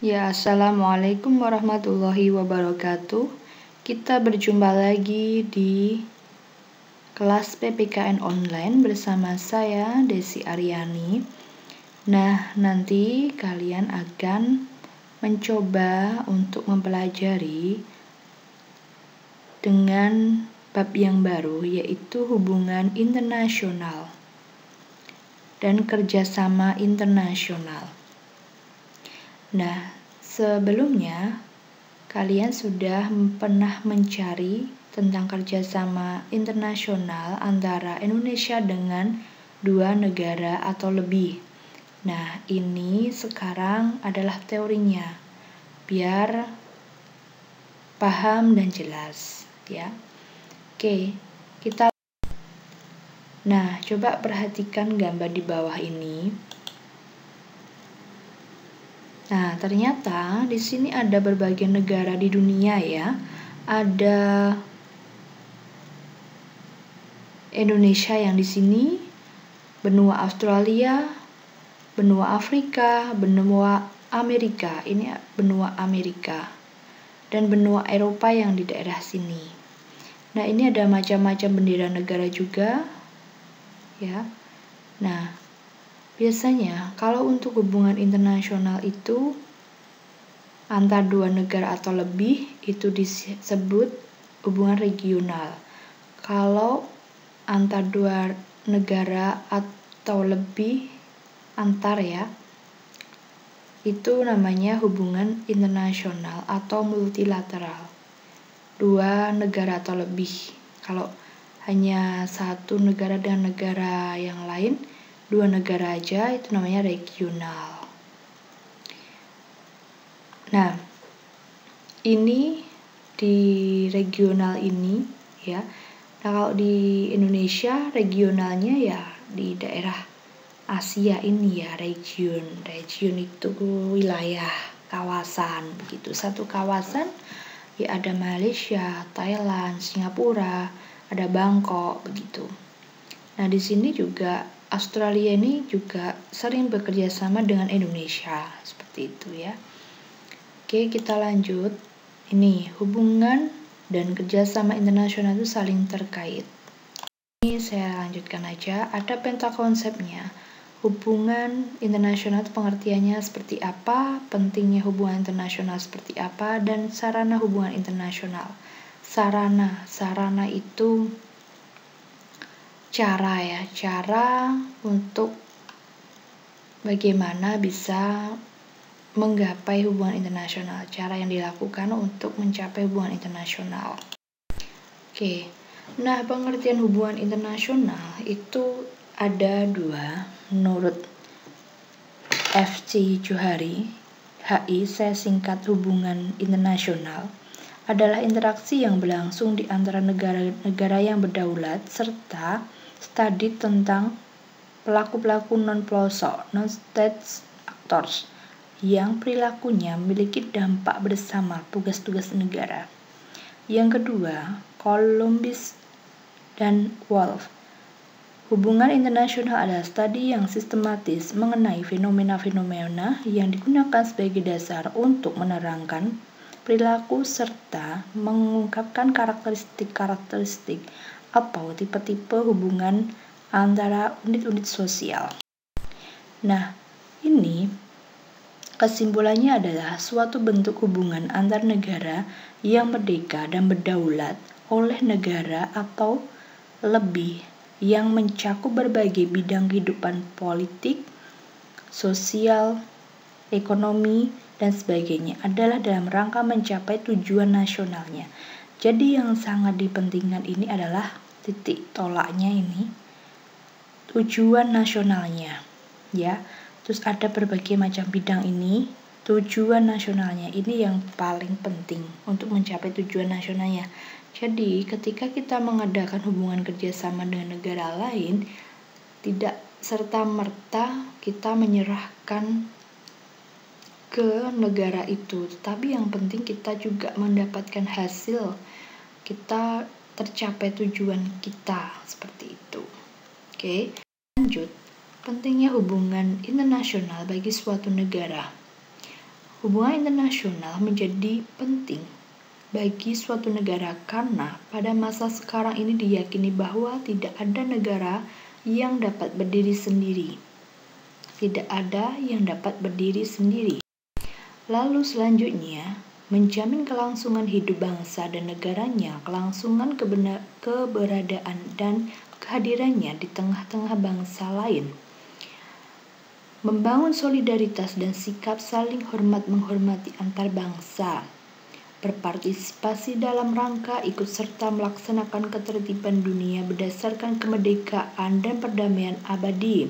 Ya, Assalamualaikum warahmatullahi wabarakatuh. Kita berjumpa lagi di kelas PPKN online bersama saya, Desi Aryani. Nah, nanti kalian akan mencoba untuk mempelajari dengan bab yang baru, yaitu hubungan internasional dan kerjasama internasional. Nah, sebelumnya kalian sudah pernah mencari tentang kerjasama internasional antara Indonesia dengan dua negara atau lebih. Nah, ini sekarang adalah teorinya, biar paham dan jelas, ya. Oke, Nah, coba perhatikan gambar di bawah ini. Nah, ternyata di sini ada berbagai negara di dunia ya. Ada Indonesia yang di sini, benua Australia, benua Afrika, benua Amerika. Ini benua Amerika. Dan benua Eropa yang di daerah sini. Nah, ini ada macam-macam bendera negara juga. Ya. Nah, biasanya kalau untuk hubungan internasional itu antar dua negara atau lebih itu disebut hubungan regional. Kalau antar dua negara atau lebih antar ya, itu namanya hubungan internasional atau multilateral. Dua negara atau lebih. Kalau hanya satu negara dengan negara yang lain, dua negara aja, itu namanya regional. Nah, ini di regional ini ya. Nah, kalau di Indonesia regionalnya ya di daerah Asia ini ya, region. Region itu wilayah, kawasan begitu. Satu kawasan ya ada Malaysia, Thailand, Singapura, ada Bangkok begitu. Nah, di sini juga Australia ini juga sering bekerja sama dengan Indonesia, seperti itu ya. Oke, kita lanjut. Ini hubungan dan kerjasama internasional itu saling terkait. Ini saya lanjutkan aja. Ada pentakonsepnya. Hubungan internasional itu pengertiannya seperti apa, pentingnya hubungan internasional seperti apa, dan sarana hubungan internasional. Sarana itu cara untuk bagaimana bisa menggapai hubungan internasional, cara yang dilakukan untuk mencapai hubungan internasional. Oke, nah pengertian hubungan internasional itu ada dua menurut F.C. Johari. HI, saya singkat hubungan internasional, adalah interaksi yang berlangsung di antara negara-negara yang berdaulat serta studi tentang pelaku-pelaku non-pelosok, non-state actors, yang perilakunya memiliki dampak bersama tugas-tugas negara. Yang kedua, Columbus dan Wolff. Hubungan internasional adalah studi yang sistematis mengenai fenomena-fenomena yang digunakan sebagai dasar untuk menerangkan perilaku serta mengungkapkan karakteristik-karakteristik atau tipe-tipe hubungan antara unit-unit sosial. Nah, ini kesimpulannya adalah suatu bentuk hubungan antar negara yang merdeka dan berdaulat oleh negara atau lebih yang mencakup berbagai bidang kehidupan politik, sosial, ekonomi, dan sebagainya adalah dalam rangka mencapai tujuan nasionalnya. Jadi yang sangat dipentingkan ini adalah titik tolaknya ini, tujuan nasionalnya ya. Terus ada berbagai macam bidang ini, tujuan nasionalnya ini yang paling penting untuk mencapai tujuan nasionalnya. Jadi ketika kita mengadakan hubungan kerjasama dengan negara lain, tidak serta-merta kita menyerahkan ke negara itu, tetapi yang penting kita juga mendapatkan hasil, kita tercapai tujuan kita, seperti itu. Oke, lanjut. Pentingnya hubungan internasional bagi suatu negara. Hubungan internasional menjadi penting bagi suatu negara karena pada masa sekarang ini diyakini bahwa tidak ada negara yang dapat berdiri sendiri. Tidak ada yang dapat berdiri sendiri. Lalu selanjutnya, menjamin kelangsungan hidup bangsa dan negaranya, kelangsungan keberadaan dan kehadirannya di tengah-tengah bangsa lain. Membangun solidaritas dan sikap saling hormat-menghormati antar bangsa. Berpartisipasi dalam rangka ikut serta melaksanakan ketertiban dunia berdasarkan kemerdekaan dan perdamaian abadi.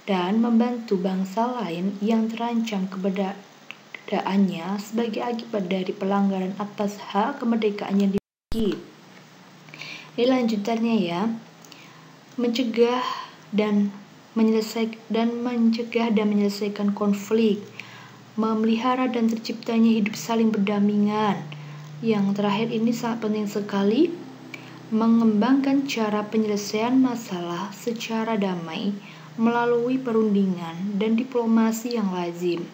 Dan membantu bangsa lain yang terancam keberadaannya sebagai akibat dari pelanggaran atas hak kemerdekaan yang dimiliki. Ini lanjutannya ya, mencegah dan menyelesaikan konflik, memelihara dan terciptanya hidup saling berdampingan. Yang terakhir ini sangat penting sekali, mengembangkan cara penyelesaian masalah secara damai melalui perundingan dan diplomasi yang lazim,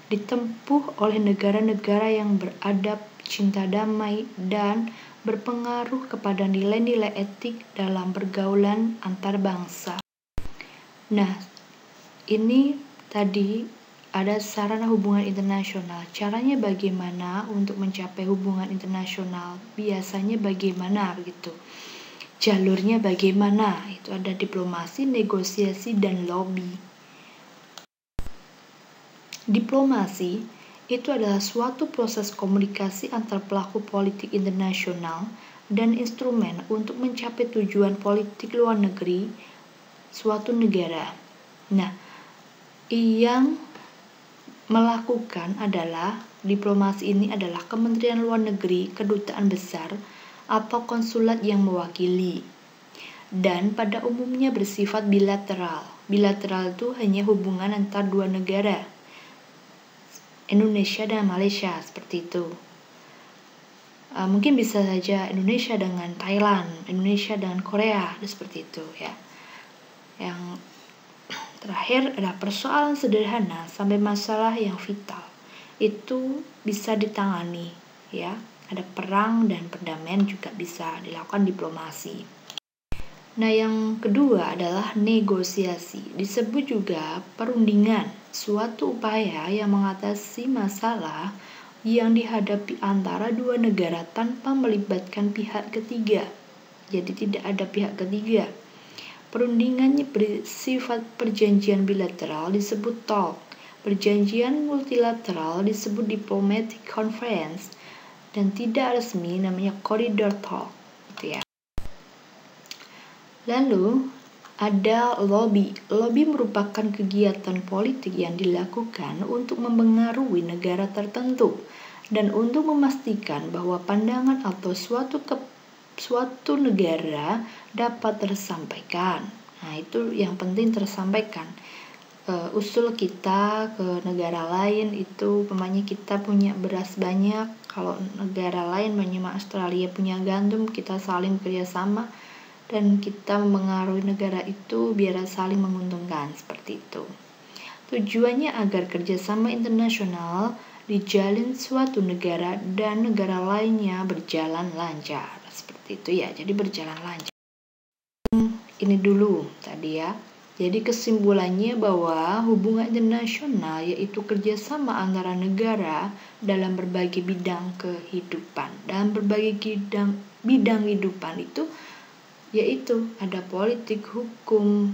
ditempuh oleh negara-negara yang beradab, cinta damai, dan berpengaruh kepada nilai-nilai etik dalam pergaulan antar bangsa. Nah, ini tadi ada sarana hubungan internasional. Caranya bagaimana untuk mencapai hubungan internasional? Biasanya bagaimana begitu? Jalurnya bagaimana? Itu ada diplomasi, negosiasi, dan lobby. Diplomasi itu adalah suatu proses komunikasi antar pelaku politik internasional dan instrumen untuk mencapai tujuan politik luar negeri suatu negara. Nah, yang melakukan adalah diplomasi ini adalah Kementerian Luar Negeri, kedutaan besar, atau konsulat yang mewakili, dan pada umumnya bersifat bilateral. Bilateral itu hanya hubungan antar dua negara, Indonesia dan Malaysia, seperti itu. Mungkin bisa saja Indonesia dengan Thailand, Indonesia dengan Korea, seperti itu ya. Yang terakhir adalah persoalan sederhana sampai masalah yang vital. Itu bisa ditangani ya. Ada perang dan perdamaian juga bisa dilakukan diplomasi. Nah, yang kedua adalah negosiasi. Disebut juga perundingan, suatu upaya yang mengatasi masalah yang dihadapi antara dua negara tanpa melibatkan pihak ketiga. Jadi tidak ada pihak ketiga. Perundingannya bersifat perjanjian bilateral disebut talk. Perjanjian multilateral disebut diplomatic conference. Dan tidak resmi namanya corridor talk, gitu ya. Lalu ada lobby. Lobby merupakan kegiatan politik yang dilakukan untuk mempengaruhi negara tertentu dan untuk memastikan bahwa pandangan atau suatu negara dapat tersampaikan. Nah, itu yang penting tersampaikan. Usul kita ke negara lain itu, umpamanya kita punya beras banyak, kalau negara lain, umpamanya Australia punya gandum, kita saling bekerjasama dan kita mempengaruhi negara itu biar saling menguntungkan, seperti itu. Tujuannya agar kerjasama internasional dijalin suatu negara dan negara lainnya berjalan lancar, seperti itu ya. Jadi berjalan lancar. Ini dulu tadi ya. Jadi kesimpulannya bahwa hubungan internasional yaitu kerjasama antara negara dalam berbagai bidang kehidupan. Dalam berbagai bidang kehidupan itu yaitu ada politik, hukum,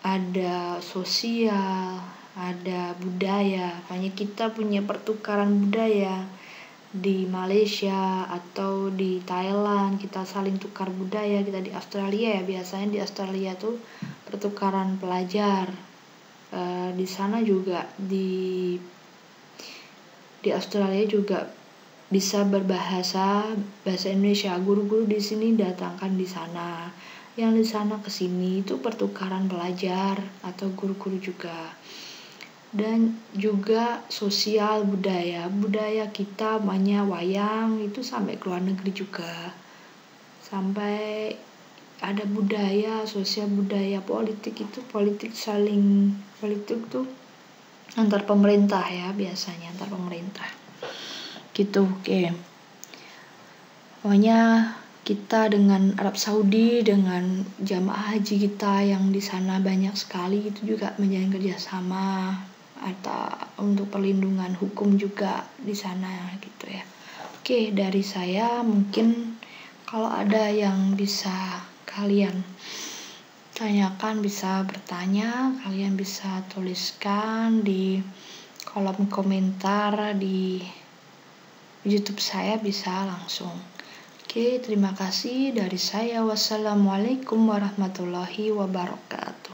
ada sosial, ada budaya. Makanya kita punya pertukaran budaya di Malaysia atau di Thailand, kita saling tukar budaya. Kita di Australia ya, biasanya di Australia tuh pertukaran pelajar. Di sana juga di Australia juga bisa bahasa Indonesia. Guru-guru di sini datangkan di sana, yang di sana ke sini, itu pertukaran pelajar atau guru-guru juga. Dan juga sosial budaya kita banyak wayang itu sampai ke luar negeri juga, sampai ada budaya sosial, budaya politik itu politik tuh antar pemerintah ya, biasanya antar pemerintah gitu. Oke. Pokoknya kita dengan Arab Saudi, dengan jamaah haji kita yang di sana banyak sekali, itu juga menjalin kerjasama atau untuk perlindungan hukum juga di sana gitu ya. Oke, dari saya mungkin kalau ada yang bisa kalian tanyakan, bisa bertanya, kalian bisa tuliskan di kolom komentar di YouTube saya, bisa langsung. Oke, terima kasih dari saya. Wassalamualaikum warahmatullahi wabarakatuh.